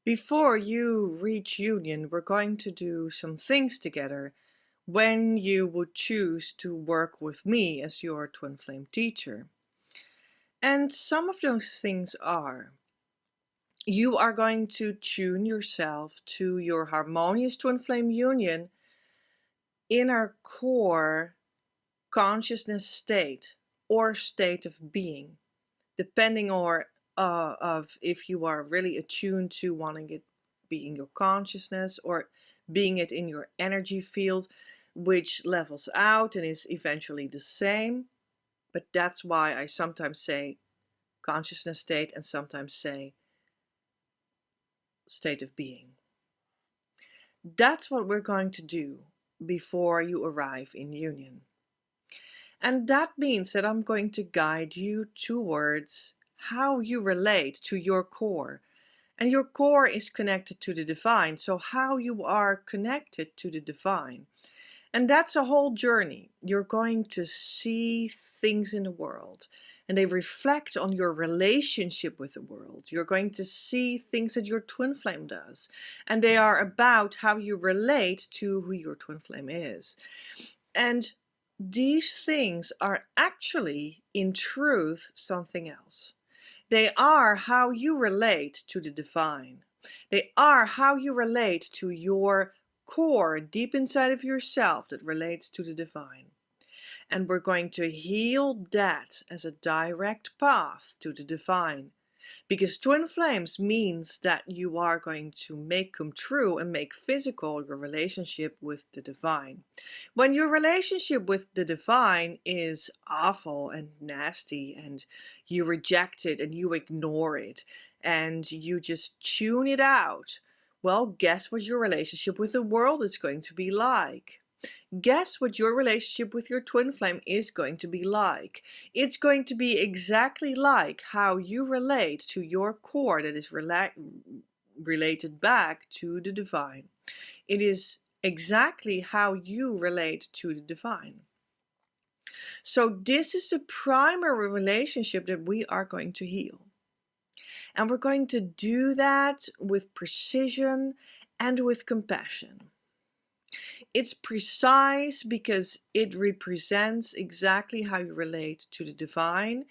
Before you reach union, we're going to do some things together when you would choose to work with me as your twin flame teacher. And some of those things are: you are going to tune yourself to your harmonious twin flame union inner core consciousness state or state of being, depending of if you are really attuned to wanting it being your consciousness or being it in your energy field, which levels out and is eventually the same. But that's why I sometimes say consciousness state and sometimes say state of being. That's what we're going to do before you arrive in union. And that means that I'm going to guide you towards how you relate to your core. And your core is connected to the divine, so how you are connected to the divine. And that's a whole journey. You're going to see things in the world, and they reflect on your relationship with the world. You're going to see things that your twin flame does, and they are about how you relate to who your twin flame is. And these things are actually, in truth, something else. They are how you relate to the divine. They are how you relate to your core deep inside of yourself that relates to the divine. And we're going to heal that as a direct path to the divine. Because twin flames means that you are going to make come true and make physical your relationship with the divine. When your relationship with the divine is awful and nasty and you reject it and you ignore it and you just tune it out, well, guess what your relationship with the world is going to be like? Guess what your relationship with your twin flame is going to be like? It's going to be exactly like how you relate to your core that is related back to the divine. It is exactly how you relate to the divine. So this is the primary relationship that we are going to heal. And we're going to do that with precision and with compassion. It's precise because it represents exactly how you relate to the divine,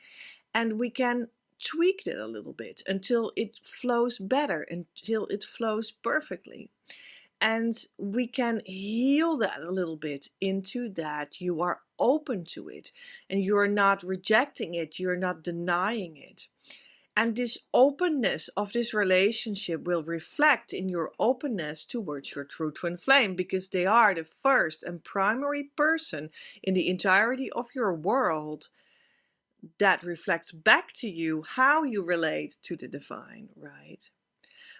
and we can tweak it a little bit until it flows better, until it flows perfectly. And we can heal that a little bit into that you are open to it and you're not rejecting it, you're not denying it. And this openness of this relationship will reflect in your openness towards your true twin flame, because they are the first and primary person in the entirety of your world that reflects back to you how you relate to the divine, right?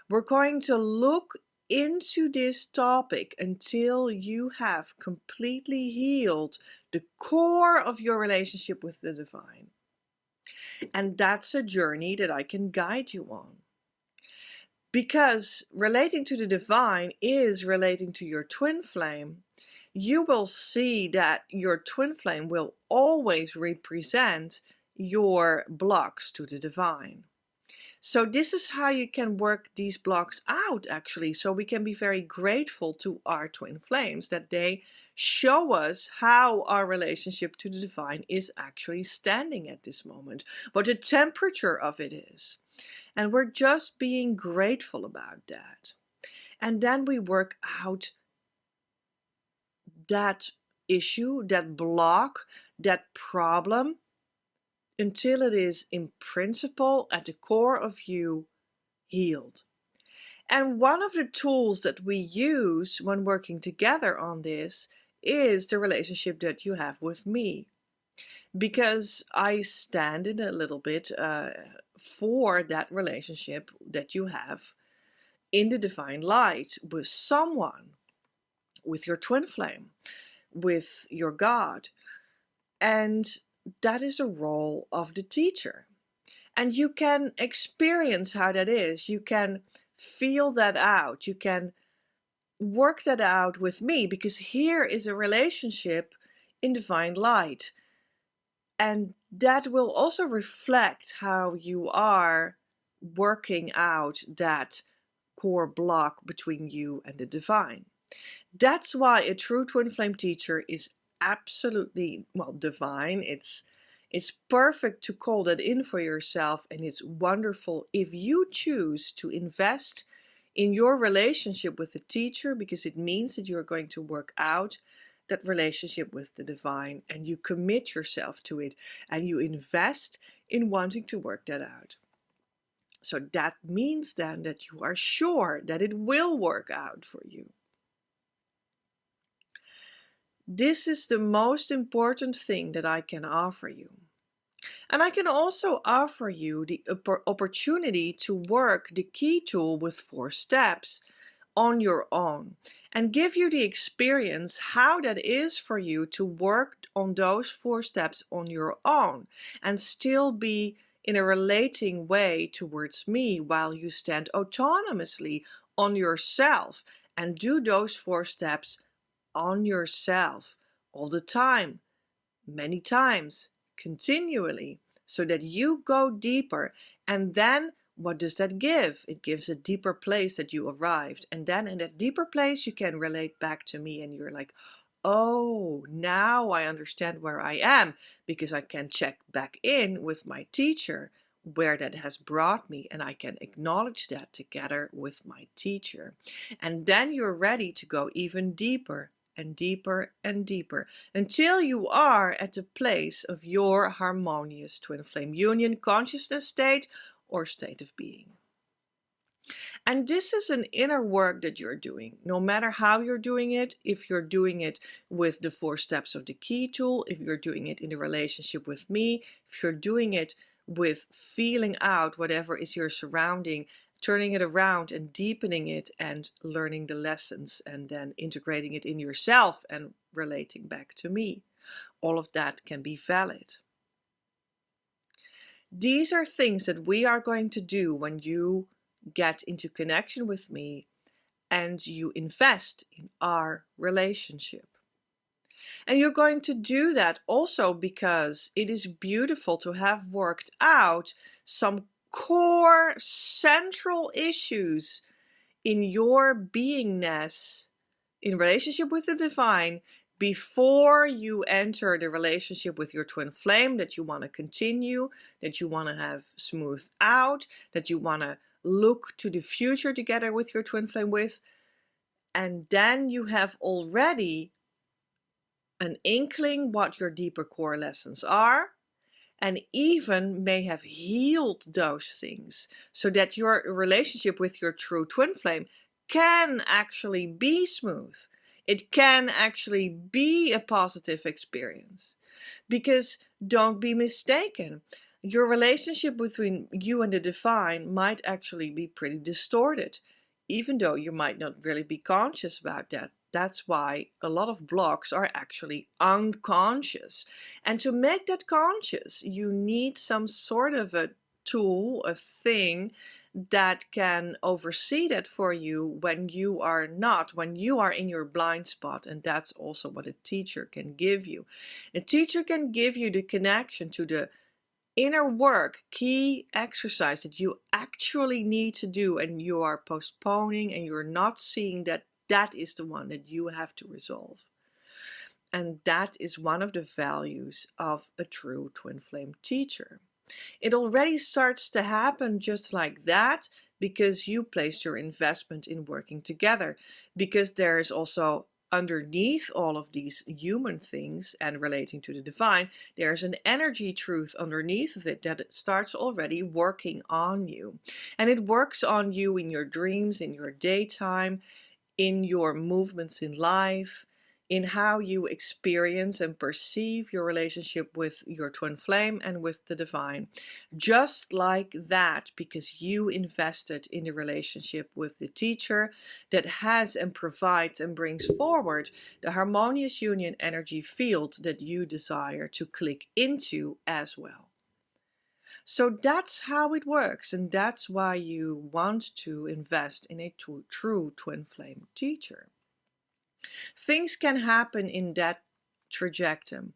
We're going to look into this topic until you have completely healed the core of your relationship with the divine. And that's a journey that I can guide you on. Because relating to the divine is relating to your twin flame, you will see that your twin flame will always represent your blocks to the divine. So this is how you can work these blocks out, actually. So we can be very grateful to our twin flames that they show us how our relationship to the divine is actually standing at this moment, what the temperature of it is. And we're just being grateful about that. And then we work out that issue, that block, that problem, until it is in principle at the core of you healed. And one of the tools that we use when working together on this is the relationship that you have with me. Because I stand in a little bit for that relationship that you have in the divine light with someone, with your twin flame, with your God. And that is the role of the teacher. And you can experience how that is. You can feel that out. You can work that out with me, because here is a relationship in divine light. And that will also reflect how you are working out that core block between you and the divine. That's why a true twin flame teacher is absolutely, well, divine. It's perfect to call that in for yourself, and it's wonderful if you choose to invest in your relationship with the teacher, because it means that you're going to work out that relationship with the divine, and you commit yourself to it, and you invest in wanting to work that out. So that means then that you are sure that it will work out for you. This is the most important thing that I can offer you. And I can also offer you the opportunity to work the key tool with 4 steps on your own and give you the experience how that is for you to work on those 4 steps on your own and still be in a relating way towards me while you stand autonomously on yourself and do those 4 steps on yourself all the time, many times, continually, so that you go deeper. And then what does that give? It gives a deeper place that you arrived. And then in that deeper place, you can relate back to me and you're like, oh, now I understand where I am, because I can check back in with my teacher where that has brought me, and I can acknowledge that together with my teacher. And then you're ready to go even deeper and deeper and deeper until you are at the place of your harmonious twin flame union consciousness state or state of being. And this is an inner work that you're doing, no matter how you're doing it. If you're doing it with the 4 steps of the key tool, if you're doing it in a relationship with me, if you're doing it with feeling out whatever is your surrounding, turning it around and deepening it and learning the lessons and then integrating it in yourself and relating back to me. All of that can be valid. These are things that we are going to do when you get into connection with me and you invest in our relationship. And you're going to do that also because it is beautiful to have worked out some core central issues in your beingness in relationship with the divine before you enter the relationship with your twin flame that you want to continue, that you want to have smoothed out, that you want to look to the future together with your twin flame with. And then you have already an inkling what your deeper core lessons are, and even may have healed those things so that your relationship with your true twin flame can actually be smooth. It can actually be a positive experience. Because don't be mistaken, your relationship between you and the divine might actually be pretty distorted, even though you might not really be conscious about that. That's why a lot of blocks are actually unconscious. And to make that conscious, you need some sort of a tool, a thing that can oversee that for you when you are in your blind spot. And that's also what a teacher can give you. A teacher can give you the connection to the inner work, key exercise that you actually need to do, and you are postponing and you're not seeing that that is the one that you have to resolve. And that is one of the values of a true twin flame teacher. It already starts to happen just like that because you placed your investment in working together, because there is also underneath all of these human things and relating to the divine, there's an energy truth underneath of it that it starts already working on you. And it works on you in your dreams, in your daytime, in your movements in life, in how you experience and perceive your relationship with your twin flame and with the divine. Just like that, because you invested in the relationship with the teacher that has and provides and brings forward the harmonious union energy field that you desire to click into as well. So that's how it works, and that's why you want to invest in a true twin flame teacher. Things can happen in that trajectory.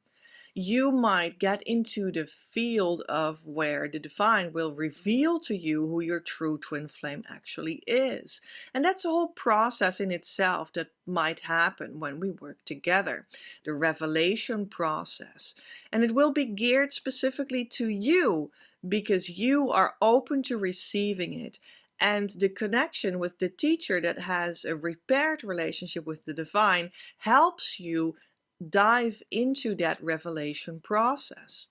You might get into the field of where the divine will reveal to you who your true twin flame actually is. And that's a whole process in itself that might happen when we work together, the revelation process. And it will be geared specifically to you because you are open to receiving it. And the connection with the teacher that has a repaired relationship with the divine helps you dive into that revelation process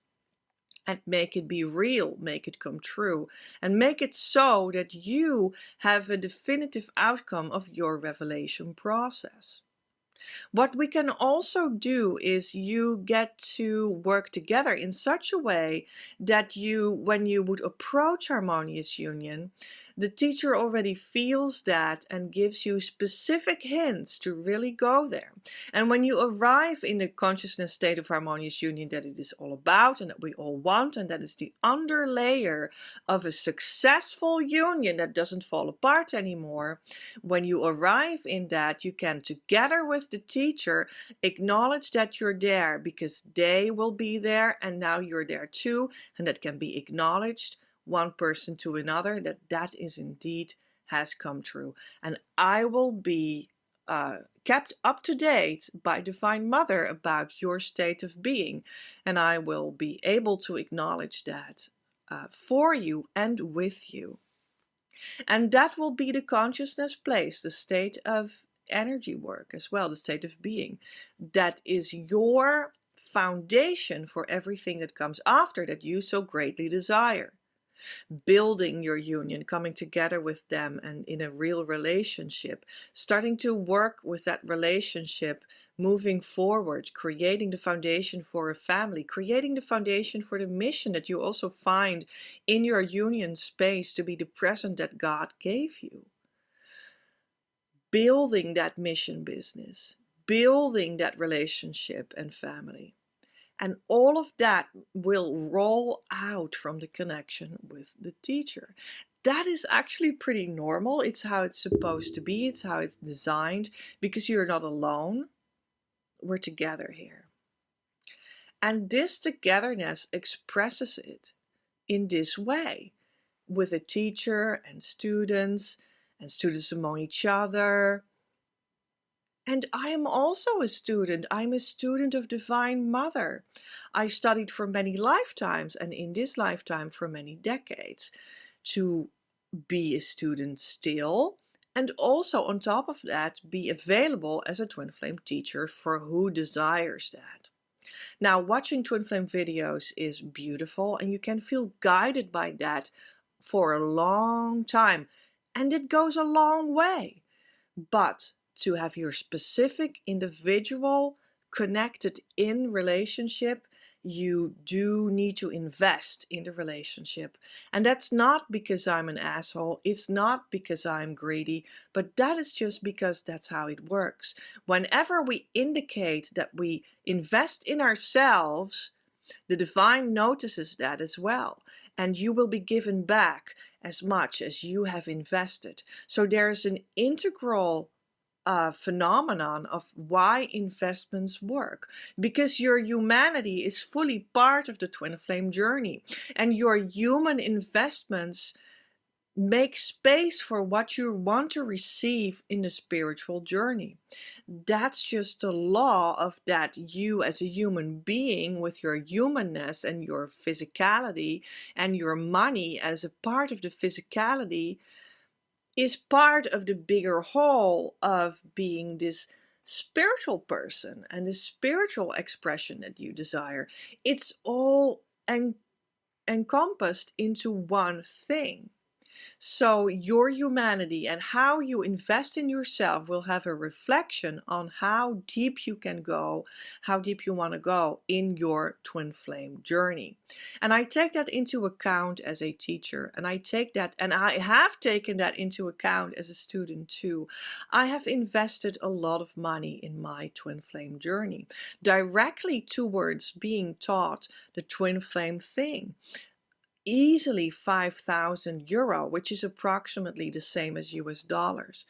and make it be real, make it come true, and make it so that you have a definitive outcome of your revelation process. What we can also do is you get to work together in such a way that when you would approach harmonious union, the teacher already feels that and gives you specific hints to really go there. And when you arrive in the consciousness state of harmonious union that it is all about and that we all want, and that is the underlayer of a successful union that doesn't fall apart anymore, when you arrive in that, you can, together with the teacher, acknowledge that you're there because they will be there and now you're there too, and that can be acknowledged one person to another, that is indeed has come true. And I will be kept up to date by Divine Mother about your state of being, and I will be able to acknowledge that for you and with you. And that will be the consciousness place, the state of energy work as well, the state of being. That is your foundation for everything that comes after that you so greatly desire. Building your union, coming together with them and in a real relationship, starting to work with that relationship, moving forward, creating the foundation for a family, creating the foundation for the mission that you also find in your union space to be the present that God gave you. Building that mission business, building that relationship and family. And all of that will roll out from the connection with the teacher. That is actually pretty normal. It's how it's supposed to be. It's how it's designed because you're not alone. We're together here. And this togetherness expresses it in this way with a teacher and students among each other. And I am also a student. I'm a student of Divine Mother. I studied for many lifetimes, and in this lifetime for many decades, to be a student still, and also on top of that, be available as a twin flame teacher for who desires that. Now, watching twin flame videos is beautiful, and you can feel guided by that for a long time, and it goes a long way. But to have your specific individual connected in relationship, you do need to invest in the relationship. And that's not because I'm an asshole. It's not because I'm greedy, but that is just because that's how it works. Whenever we indicate that we invest in ourselves, the divine notices that as well. And you will be given back as much as you have invested. So there's an integral phenomenon of why investments work, because your humanity is fully part of the twin flame journey, and your human investments make space for what you want to receive in the spiritual journey. That's just the law of that you as a human being with your humanness and your physicality and your money as a part of the physicality is part of the bigger whole of being this spiritual person and the spiritual expression that you desire. It's all encompassed into one thing. So your humanity and how you invest in yourself will have a reflection on how deep you can go, how deep you want to go in your twin flame journey. And I take that into account as a teacher, and I have taken that into account as a student too. I have invested a lot of money in my twin flame journey, directly towards being taught the twin flame thing. easily 5,000 euro, which is approximately the same as US dollars.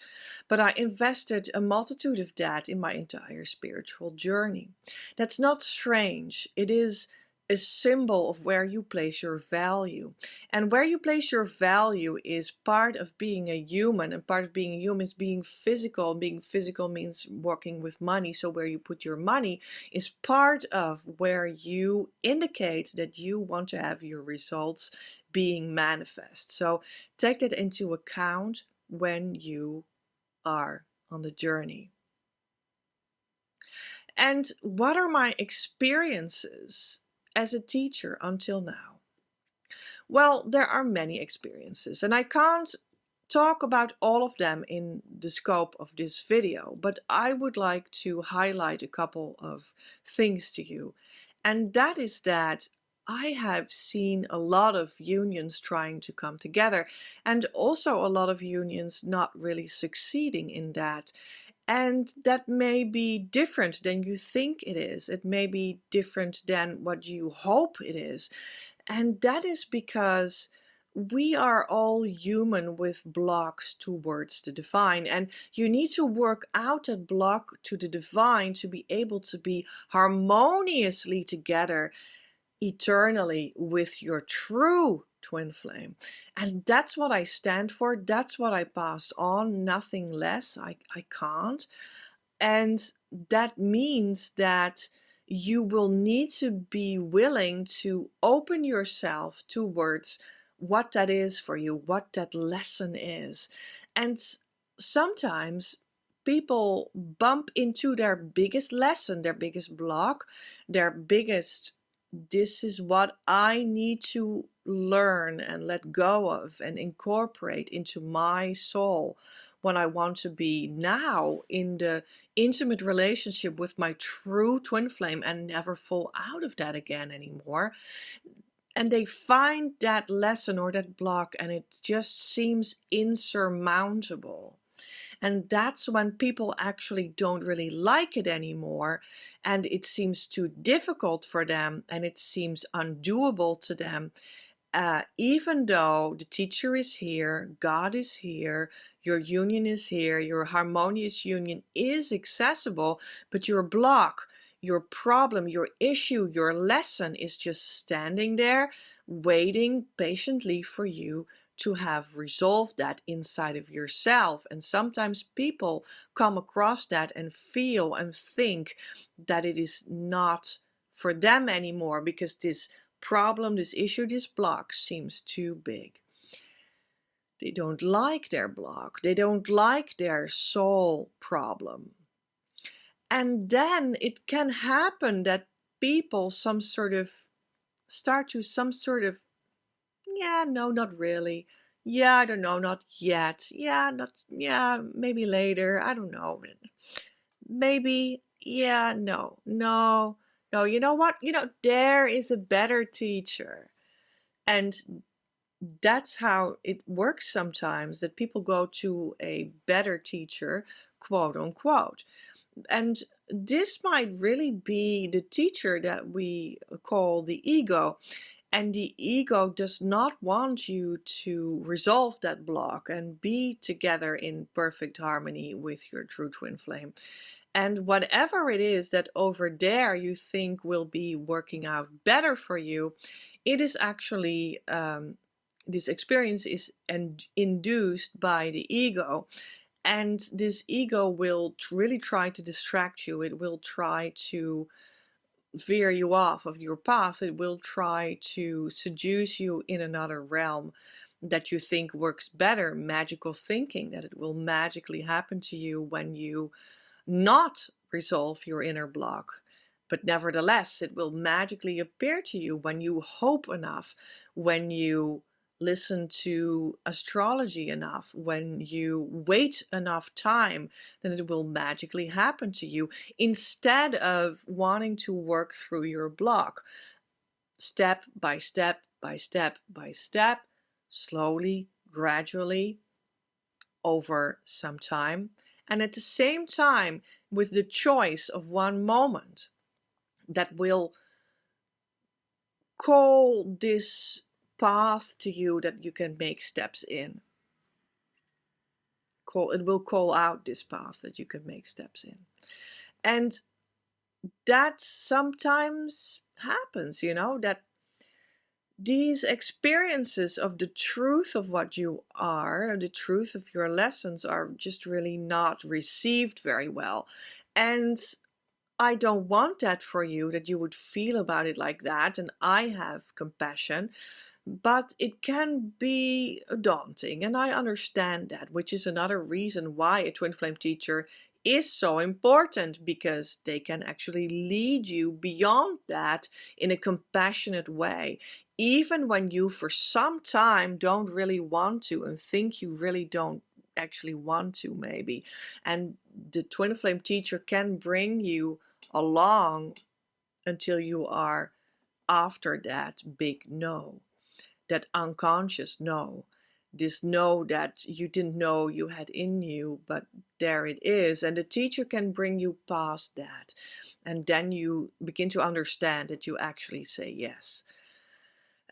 But I invested a multitude of that in my entire spiritual journey. That's not strange. It is a symbol of where you place your value. And where you place your value is part of being a human, and part of being a human is being physical. Being physical means working with money. So where you put your money is part of where you indicate that you want to have your results being manifest. So take that into account when you are on the journey. And what are my experiences as a teacher until now? Well, there are many experiences, and I can't talk about all of them in the scope of this video, but I would like to highlight a couple of things to you. And that is that I have seen a lot of unions trying to come together, and also a lot of unions not really succeeding in that. And that may be different than you think it is. It may be different than what you hope it is. And that is because we are all human with blocks towards the divine. And you need to work out that block to the divine to be able to be harmoniously together eternally with your true twin flame. And that's what I stand for. That's what I pass on, nothing less. I can't. And that means that you will need to be willing to open yourself towards what that is for you, what that lesson is. And sometimes people bump into their biggest lesson, their biggest block, their biggest, this is what I need to learn and let go of and incorporate into my soul when I want to be now in the intimate relationship with my true twin flame and never fall out of that again anymore. And they find that lesson or that block and it just seems insurmountable. And that's when people actually don't really like it anymore, and it seems too difficult for them and it seems undoable to them. Even though the teacher is here, God is here, your union is here, your harmonious union is accessible, but your block, your problem, your issue, your lesson is just standing there, waiting patiently for you to have resolved that inside of yourself. And sometimes people come across that and feel and think that it is not for them anymore because this problem, this issue, this block seems too big. They don't like their block. They don't like their soul problem. And then it can happen that people start to some sort of, yeah, no, not really. Yeah, I don't know, not yet. Yeah, not, yeah, maybe later. I don't know. Maybe, yeah, no, no, no. You know what? There is a better teacher. And that's how it works sometimes, that people go to a better teacher, quote unquote. And this might really be the teacher that we call the ego. And the ego does not want you to resolve that block and be together in perfect harmony with your true twin flame. And whatever it is that over there you think will be working out better for you, it is actually, this experience is induced by the ego. And this ego will really try to distract you. It will try to veer you off of your path. It will try to seduce you in another realm that you think works better, magical thinking, that it will magically happen to you when you not resolve your inner block. But nevertheless, it will magically appear to you when you hope enough, when you listen to astrology enough, when you wait enough time, then it will magically happen to you, instead of wanting to work through your block step by step by step by step, slowly, gradually, over some time. And at the same time, with the choice of one moment that will call this path to you that you can make steps in. It will call out this path that you can make steps in. And that sometimes happens, that these experiences of the truth of what you are, the truth of your lessons, are just really not received very well. And I don't want that for you, that you would feel about it like that. And I have compassion, but it can be daunting. And I understand that, which is another reason why a twin flame teacher is so important, because they can actually lead you beyond that in a compassionate way, even when you for some time don't really want to and think you really don't actually want to, maybe. And the twin flame teacher can bring you along until you are after that big no, that unconscious no, this no that you didn't know you had in you, but there it is. And the teacher can bring you past that. And then you begin to understand that you actually say yes.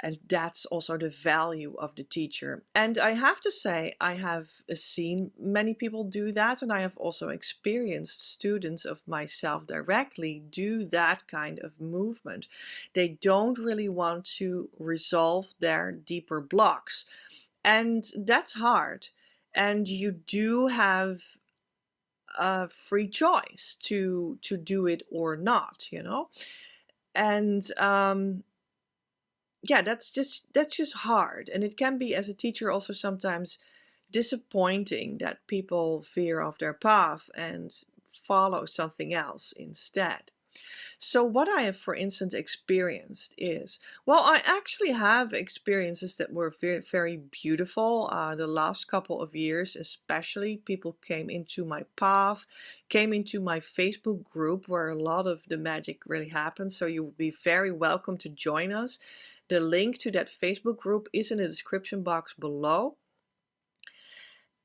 And that's also the value of the teacher. And I have to say, I have seen many people do that. And I have also experienced students of myself directly do that kind of movement. They don't really want to resolve their deeper blocks. And that's hard. And you do have a free choice to do it or not, And yeah, that's just hard. And it can be, as a teacher, also sometimes disappointing that people veer off their path and follow something else instead. So what I have, for instance, experienced is, well, I actually have experiences that were very, very beautiful. The last couple of years, especially, people came into my path, came into my Facebook group where a lot of the magic really happens. So you will be very welcome to join us. The link to that Facebook group is in the description box below.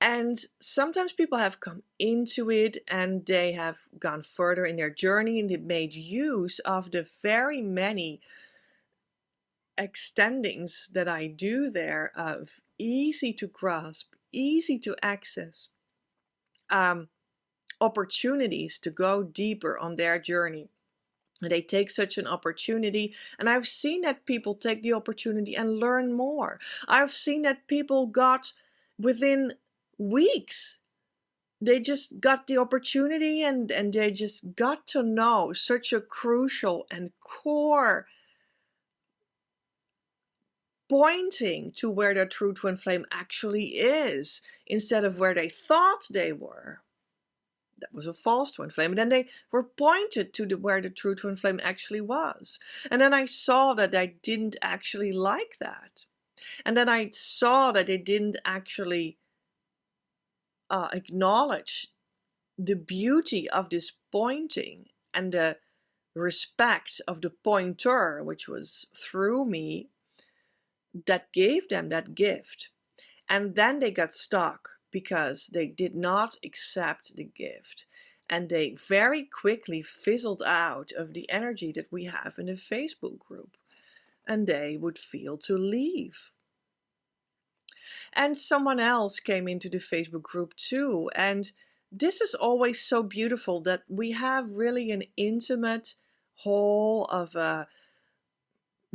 And sometimes people have come into it and they have gone further in their journey, and they've made use of the very many extendings that I do there, of easy to grasp, easy to access opportunities to go deeper on their journey. And they take such an opportunity, and I've seen that people take the opportunity and learn more. I've seen that people got, within weeks, they just got the opportunity and they just got to know such a crucial and core pointing to where their true twin flame actually is, instead of where they thought they were. That was a false twin flame. And then they were pointed to where the true twin flame actually was. And then I saw that I didn't actually like that. And then I saw that they didn't actually acknowledge the beauty of this pointing and the respect of the pointer, which was through me, that gave them that gift. And then they got stuck because they did not accept the gift. And they very quickly fizzled out of the energy that we have in the Facebook group. And they would feel to leave. And someone else came into the Facebook group too. And this is always so beautiful, that we have really an intimate whole of a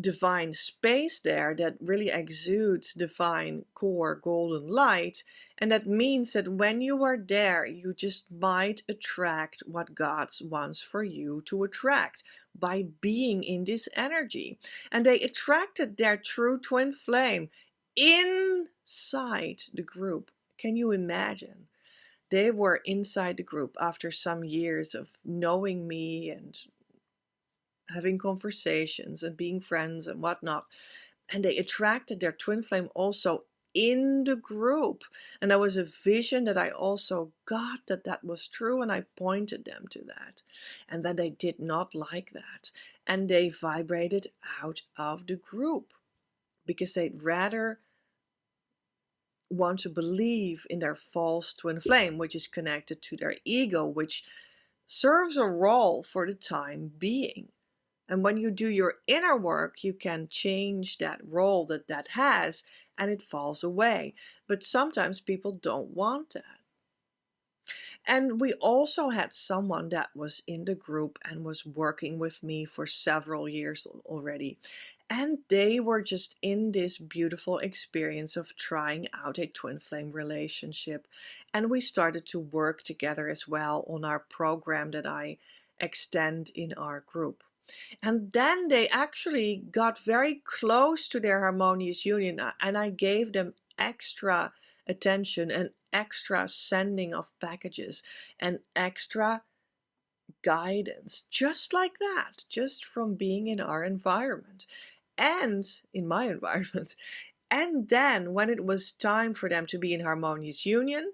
divine space there that really exudes divine core golden light. And that means that when you are there, you just might attract what God wants for you to attract by being in this energy. And they attracted their true twin flame inside the group. Can you imagine? They were inside the group after some years of knowing me and having conversations and being friends and whatnot. And they attracted their twin flame also in the group. And that was a vision that I also got, that was true, and I pointed them to that. And then they did not like that. And they vibrated out of the group because they'd rather want to believe in their false twin flame, which is connected to their ego, which serves a role for the time being. And when you do your inner work, you can change that role that has, and it falls away. But sometimes people don't want that. And we also had someone that was in the group and was working with me for several years already. And they were just in this beautiful experience of trying out a twin flame relationship. And we started to work together as well on our program that I extend in our group. And then they actually got very close to their harmonious union, and I gave them extra attention and extra sending of packages and extra guidance, just like that, just from being in our environment and in my environment. And then when it was time for them to be in harmonious union,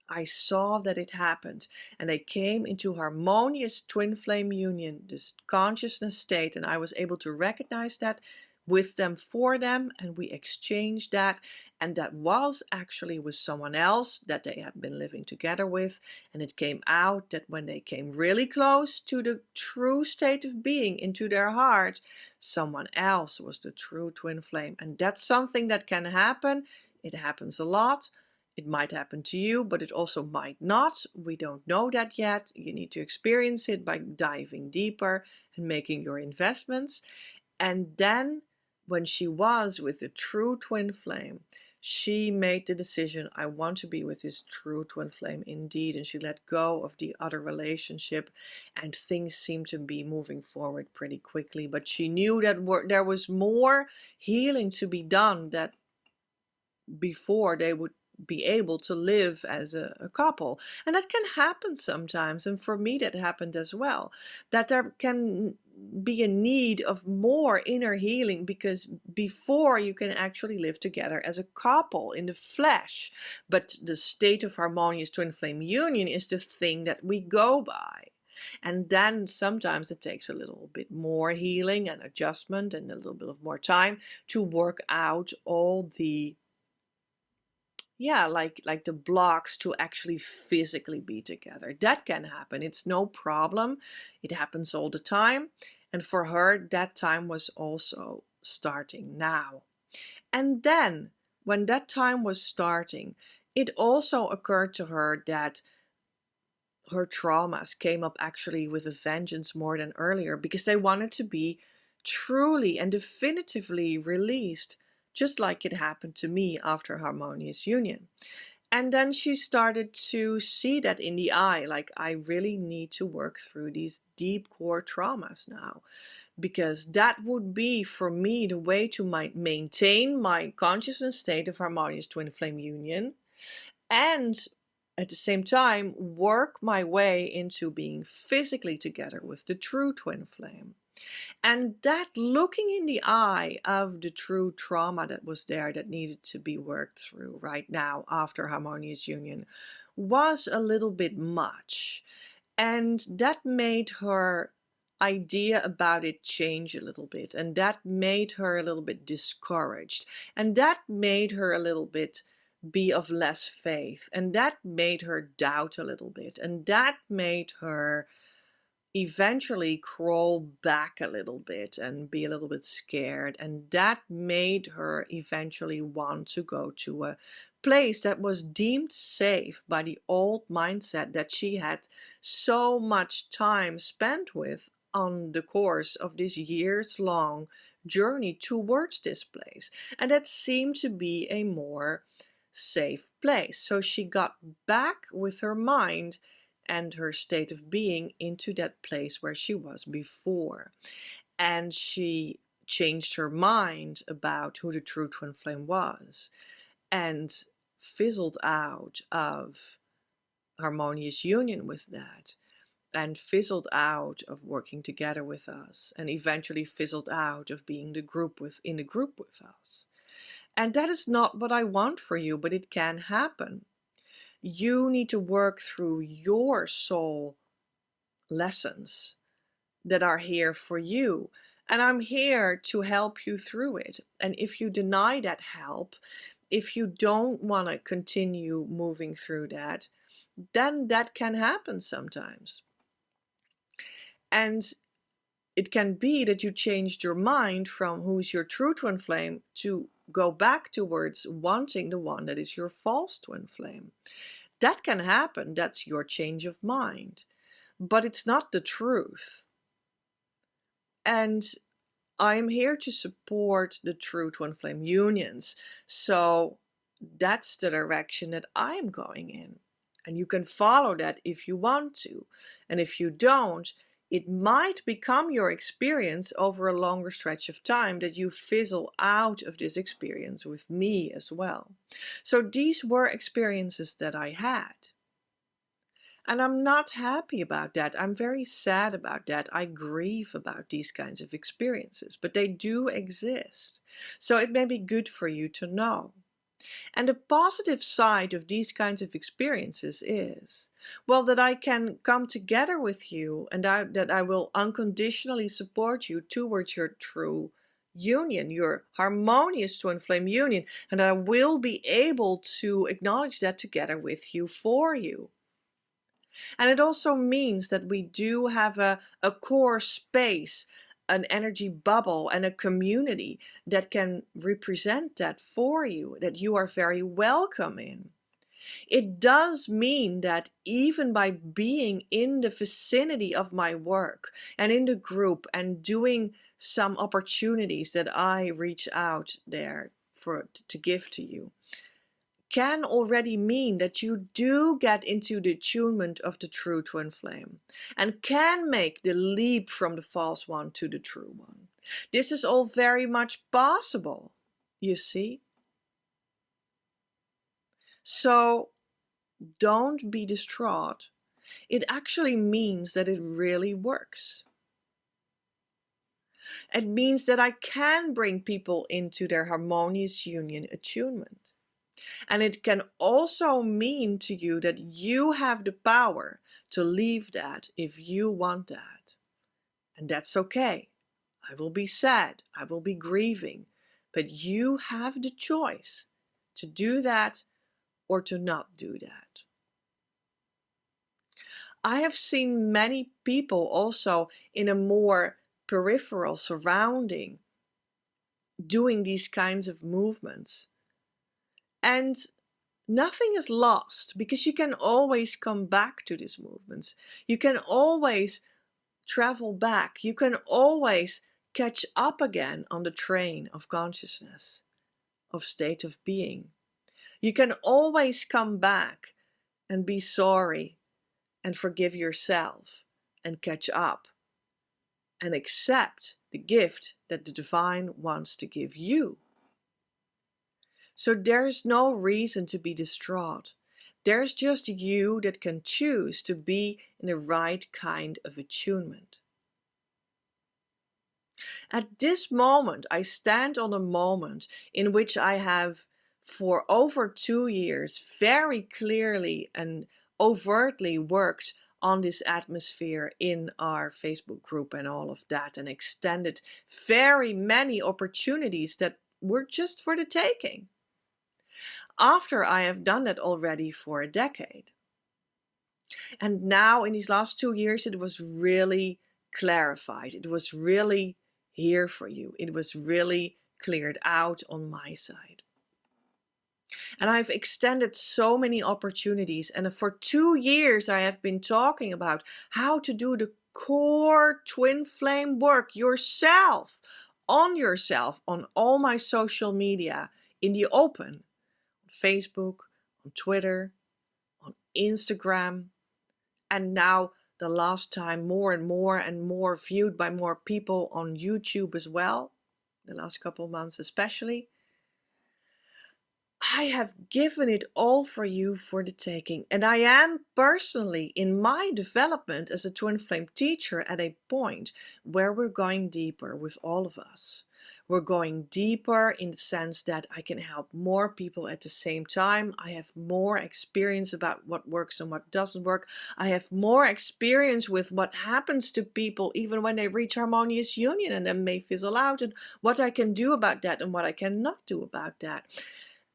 I saw that it happened, and they came into harmonious twin flame union, this consciousness state, and I was able to recognize that with them, for them, and we exchanged that, and that was actually with someone else that they had been living together with. And it came out that when they came really close to the true state of being, into their heart, someone else was the true twin flame. And that's something that can happen. It happens a lot. It might happen to you, but it also might not. We don't know that yet. You need to experience it by diving deeper and making your investments. And then when she was with the true twin flame, she made the decision, I want to be with this true twin flame indeed. And she let go of the other relationship, and things seemed to be moving forward pretty quickly. But she knew that there was more healing to be done, that before they would be able to live as a couple. And that can happen sometimes, and for me that happened as well, that there can be a need of more inner healing, because before you can actually live together as a couple in the flesh, but the state of harmonious twin flame union is the thing that we go by. And then sometimes it takes a little bit more healing and adjustment and a little bit of more time to work out all the like the blocks to actually physically be together. That can happen. It's no problem. It happens all the time. And for her, that time was also starting now. And then when that time was starting, it also occurred to her that her traumas came up actually with a vengeance more than earlier, because they wanted to be truly and definitively released, just like it happened to me after harmonious union. And then she started to see that in the eye, like, I really need to work through these deep core traumas now, because that would be for me the way to maintain my consciousness state of harmonious twin flame union, and at the same time work my way into being physically together with the true twin flame. And that looking in the eye of the true trauma that was there, that needed to be worked through right now after harmonious union, was a little bit much. And that made her idea about it change a little bit. And that made her a little bit discouraged. And that made her a little bit be of less faith. And that made her doubt a little bit. And that made her eventually crawl back a little bit and be a little bit scared. And that made her eventually want to go to a place that was deemed safe by the old mindset that she had so much time spent with on the course of this years-long journey towards this place. And that seemed to be a more safe place. So she got back with her mind and her state of being into that place where she was before. And she changed her mind about who the true twin flame was, and fizzled out of harmonious union with that, and fizzled out of working together with us, and eventually fizzled out of being in the group with us. And that is not what I want for you, but it can happen. You need to work through your soul lessons that are here for you. And I'm here to help you through it. And if you deny that help, if you don't want to continue moving through that, then that can happen sometimes. And it can be that you changed your mind from who's your true twin flame to go back towards wanting the one that is your false twin flame. That can happen. That's your change of mind. But it's not the truth. And I'm here to support the true twin flame unions. So that's the direction that I'm going in. And you can follow that if you want to. And if you don't, it might become your experience over a longer stretch of time that you fizzle out of this experience with me as well. So these were experiences that I had. And I'm not happy about that. I'm very sad about that. I grieve about these kinds of experiences, but they do exist. So it may be good for you to know. And the positive side of these kinds of experiences is, well, that I can come together with you and that I will unconditionally support you towards your true union, your harmonious twin flame union, and I will be able to acknowledge that together with you, for you. And it also means that we do have a core space, an energy bubble, and a community that can represent that for you, that you are very welcome in. It does mean that even by being in the vicinity of my work and in the group and doing some opportunities that I reach out there to give to you, can already mean that you do get into the attunement of the true twin flame and can make the leap from the false one to the true one. This is all very much possible, you see. So don't be distraught. It actually means that it really works. It means that I can bring people into their harmonious union attunement. And it can also mean to you that you have the power to leave that if you want that. And that's okay. I will be sad. I will be grieving. But you have the choice to do that or to not do that. I have seen many people also in a more peripheral surrounding doing these kinds of movements. And nothing is lost because you can always come back to these movements. You can always travel back. You can always catch up again on the train of consciousness, of state of being. You can always come back and be sorry and forgive yourself and catch up and accept the gift that the divine wants to give you. So there's no reason to be distraught. There's just you that can choose to be in the right kind of attunement. At this moment, I stand on a moment in which I have, for over 2 years, very clearly and overtly worked on this atmosphere in our Facebook group and all of that, and extended very many opportunities that were just for the taking. After I have done that already for a decade. And now in these last 2 years, it was really clarified. It was really here for you. It was really cleared out on my side. And I've extended so many opportunities. And for 2 years, I have been talking about how to do the core twin flame work yourself, on all my social media, in the open. Facebook, on Twitter, on Instagram, and now the last time more and more viewed by more people on YouTube as well, the last couple of months especially. I have given it all for you for the taking, and I am personally in my development as a twin flame teacher at a point where we're going deeper with all of us. We're going deeper in the sense that I can help more people at the same time. I have more experience about what works and what doesn't work. I have more experience with what happens to people even when they reach harmonious union and then may fizzle out, and what I can do about that and what I cannot do about that.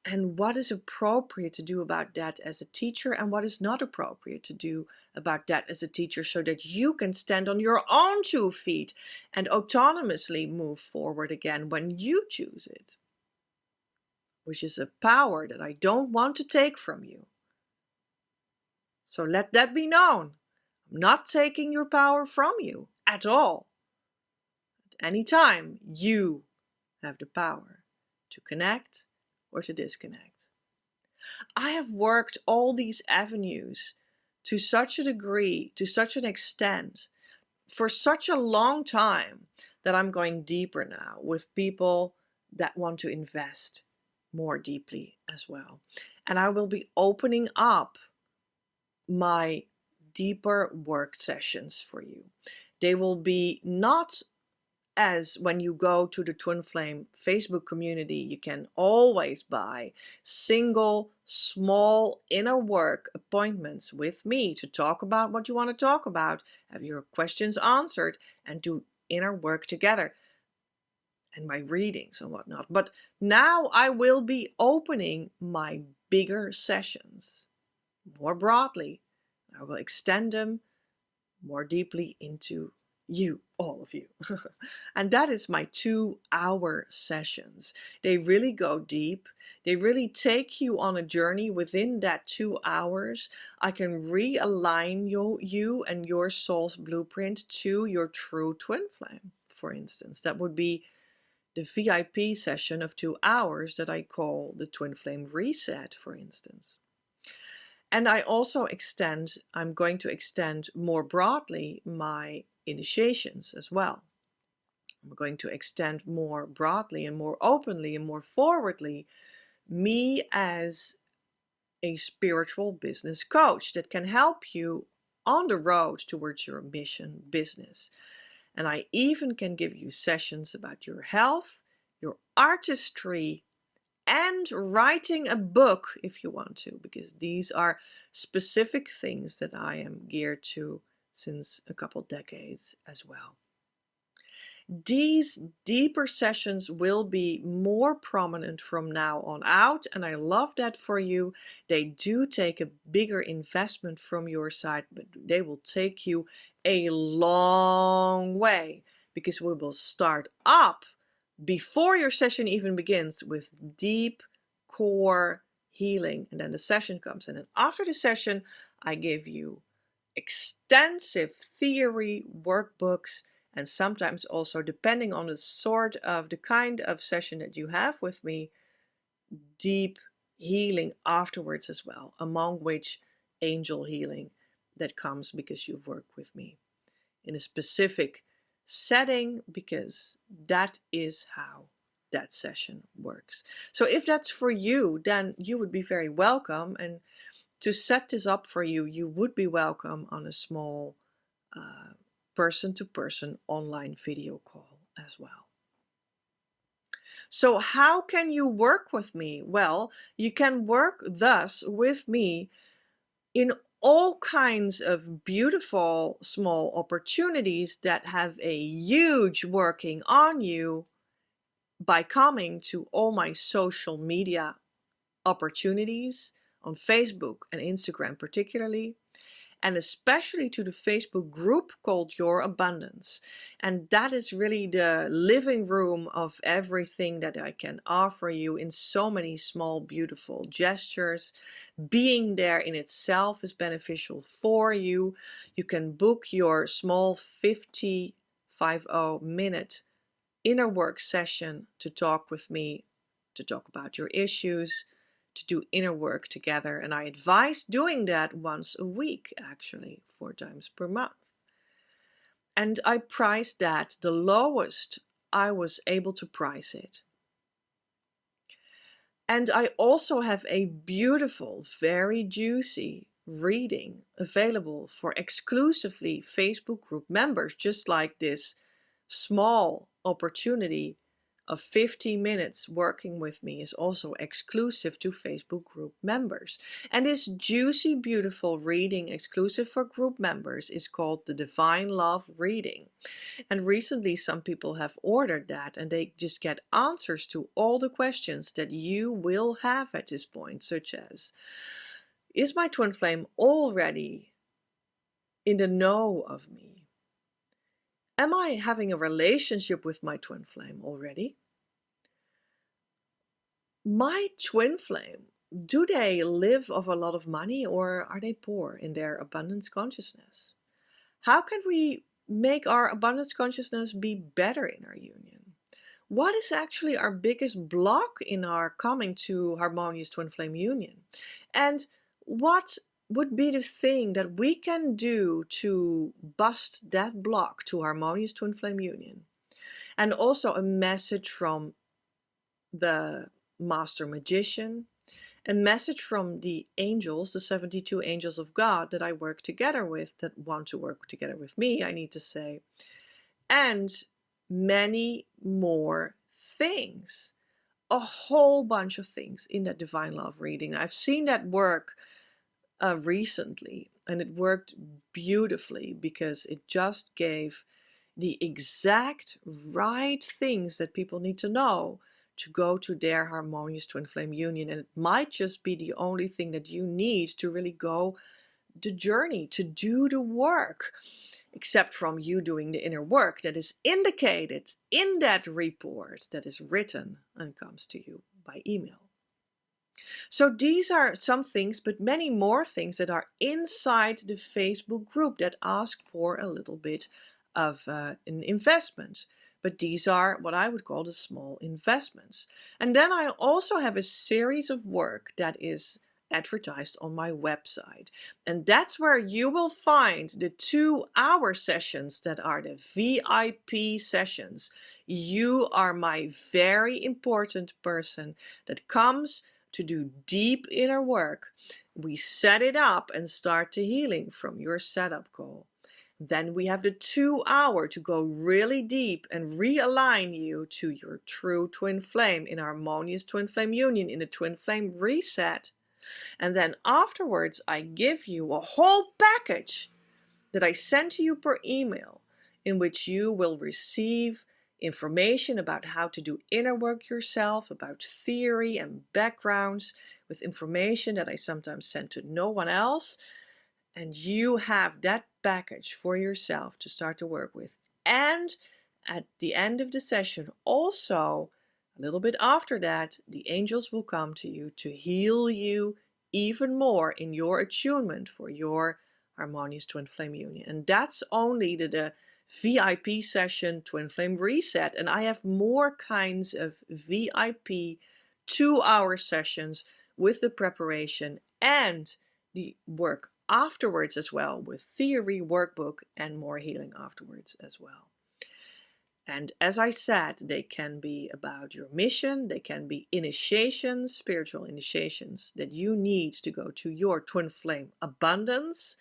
and what is appropriate to do about that as a teacher and what is not appropriate to do about that as a teacher, so that you can stand on your own 2 feet and autonomously move forward again when you choose it, which is a power that I don't want to take from you. So let that be known. I'm not taking your power from you at all. At any time, you have the power to connect or to disconnect. I have worked all these avenues to such a degree, to such an extent, for such a long time, that I'm going deeper now with people that want to invest more deeply as well. And I will be opening up my deeper work sessions for you. They will be not as when you go to the Twin Flame Facebook community, you can always buy single, small inner work appointments with me to talk about what you want to talk about, have your questions answered, and do inner work together, and my readings and whatnot. But now I will be opening my bigger sessions more broadly. I will extend them more deeply into you, all of you. And that is my 2-hour sessions. They really go deep. They really take you on a journey within that 2 hours. I can realign you and your soul's blueprint to your true twin flame, for instance. That would be the VIP session of 2 hours that I call the Twin Flame Reset, for instance. And I also I'm going to extend more broadly my initiations as well. I'm going to extend more broadly and more openly and more forwardly me as a spiritual business coach that can help you on the road towards your mission business. And I even can give you sessions about your health, your artistry, and writing a book if you want to, because these are specific things that I am geared to since a couple decades as well. These deeper sessions will be more prominent from now on out, and I love that for you. They do take a bigger investment from your side, but they will take you a long way, because we will start up before your session even begins with deep core healing, and then the session comes, and then after the session I give you extensive theory workbooks, and sometimes also, depending on the kind of session that you have with me, deep healing afterwards as well, among which angel healing that comes because you've worked with me in a specific setting, because that is how that session works. So if that's for you, then you would be very welcome. And to set this up for you, you would be welcome on a small person-to-person online video call as well. So how can you work with me? Well, you can work thus with me in all kinds of beautiful small opportunities that have a huge working on you by coming to all my social media opportunities on Facebook and Instagram particularly, and especially to the Facebook group called Your Abundance. And that is really the living room of everything that I can offer you in so many small, beautiful gestures. Being there in itself is beneficial for you. You can book your small 50-minute inner work session to talk with me, to talk about your issues, to do inner work together. And I advise doing that once a week, actually, 4 times per month. And I priced that the lowest I was able to price it. And I also have a beautiful, very juicy reading available for exclusively Facebook group members, just like this small opportunity of 50 minutes working with me is also exclusive to Facebook group members. And this juicy, beautiful reading exclusive for group members is called the Divine Love Reading. And recently some people have ordered that, and they just get answers to all the questions that you will have at this point, such as, is my twin flame already in the know of me? Am I having a relationship with my twin flame already? My twin flame, do they live off a lot of money, or are they poor in their abundance consciousness? How can we make our abundance consciousness be better in our union? What is actually our biggest block in our coming to harmonious twin flame union? And what would be the thing that we can do to bust that block to harmonious twin flame union? And also a message from the Master Magician, a message from the angels, the 72 angels of God that I work together with, that want to work together with me, I need to say, and many more things. A whole bunch of things in that Divine Love reading. I've seen that work recently, and it worked beautifully because it just gave the exact right things that people need to know to go to their harmonious twin flame union. And it might just be the only thing that you need to really go the journey, to do the work, except from you doing the inner work that is indicated in that report that is written and comes to you by email. So these are some things, but many more things that are inside the Facebook group that ask for a little bit of an investment. But these are what I would call the small investments. And then I also have a series of work that is advertised on my website. And that's where you will find the 2-hour sessions that are the VIP sessions. You are my very important person that comes to do deep inner work. We set it up and start the healing from your setup call. Then we have the 2-hour to go really deep and realign you to your true twin flame in harmonious twin flame union, in the twin flame reset. And then afterwards, I give you a whole package that I send to you per email, in which you will receive information about how to do inner work yourself, about theory and backgrounds, with information that I sometimes send to no one else. And you have that package for yourself to start to work with. And at the end of the session, also a little bit after that, the angels will come to you to heal you even more in your attunement for your harmonious twin flame union. And that's only the VIP session twin flame reset. And I have more kinds of VIP 2-hour sessions with the preparation and the work afterwards as well, with theory, workbook, and more healing afterwards as well. And as I said, they can be about your mission, they can be initiations, spiritual initiations that you need to go to your twin flame abundance.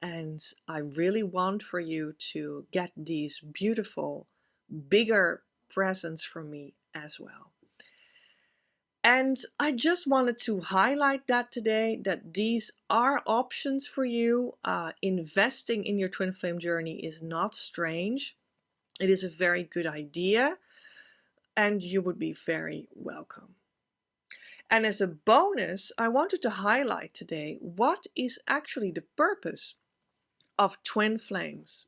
And I really want for you to get these beautiful, bigger presents from me as well. And I just wanted to highlight that today, that these are options for you. Investing in your twin flame journey is not strange. It is a very good idea, and you would be very welcome. And as a bonus, I wanted to highlight today what is actually the purpose of twin flames.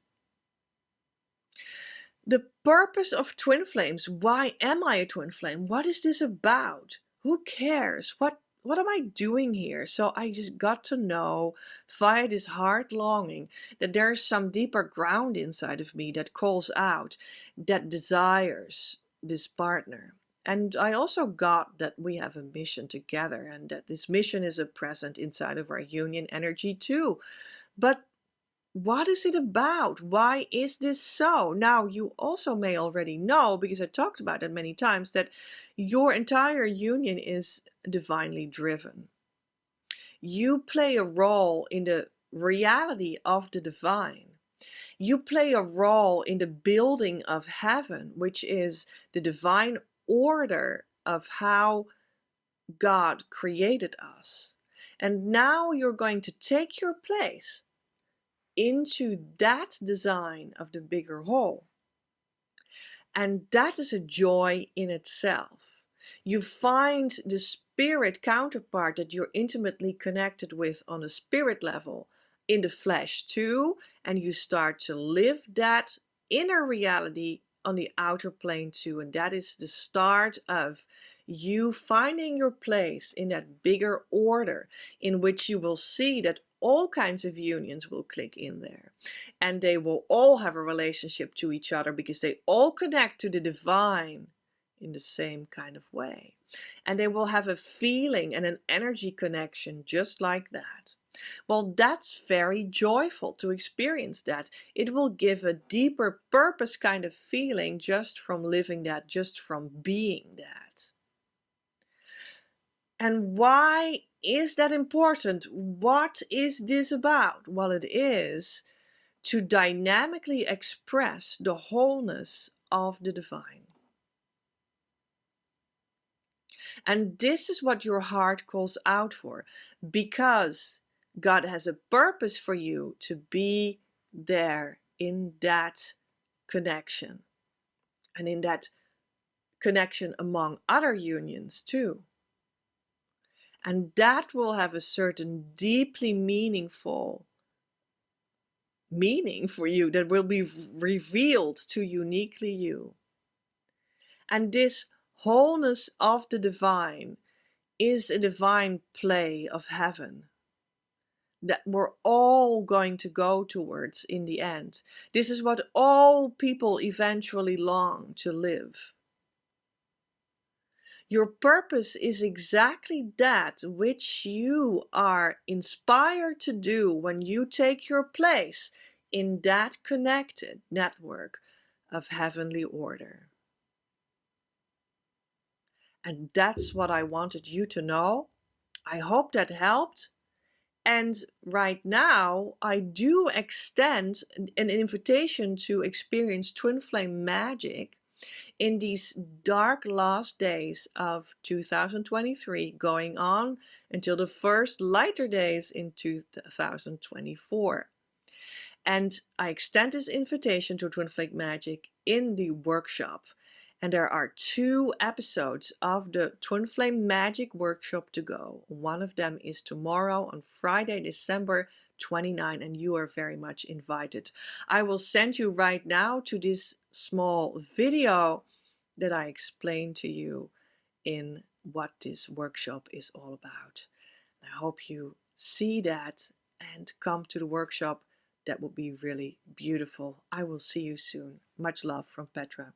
The purpose of twin flames. Why am I a twin flame? What is this about? Who cares? What am I doing here? So I just got to know via this heart longing that there's some deeper ground inside of me that calls out, that desires this partner. And I also got that we have a mission together, and that this mission is a present inside of our union energy too. But what is it about? Why is this so? Now, you also may already know, because I talked about it many times, that your entire union is divinely driven. You play a role in the reality of the divine. You play a role in the building of heaven, which is the divine order of how God created us. And now you're going to take your place into that design of the bigger whole. And that is a joy in itself. You find the spirit counterpart that you're intimately connected with on a spirit level in the flesh too, and you start to live that inner reality on the outer plane too. And that is the start of you finding your place in that bigger order, in which you will see that all kinds of unions will click in there, and they will all have a relationship to each other because they all connect to the divine in the same kind of way, and they will have a feeling and an energy connection just like that. Well, that's very joyful to experience that. It will give a deeper purpose kind of feeling just from living that, just from being that. And why is that important? What is this about? Well, it is to dynamically express the wholeness of the divine. And this is what your heart calls out for, because God has a purpose for you to be there in that connection, and in that connection among other unions too. And that will have a certain deeply meaningful meaning for you that will be revealed to uniquely you. And this wholeness of the divine is a divine play of heaven that we're all going to go towards in the end. This is what all people eventually long to live. Your purpose is exactly that which you are inspired to do when you take your place in that connected network of heavenly order. And that's what I wanted you to know. I hope that helped. And right now, I do extend an invitation to experience twin flame magic in these dark last days of 2023, going on until the first lighter days in 2024. And I extend this invitation to Twin Flame Magic in the workshop. And there are 2 episodes of the Twin Flame Magic workshop to go. One of them is tomorrow on Friday, December 29, and you are very much invited. I will send you right now to this small video that I explain to you in what this workshop is all about. I hope you see that and come to the workshop. That would be really beautiful. I will see you soon. Much love from Petra.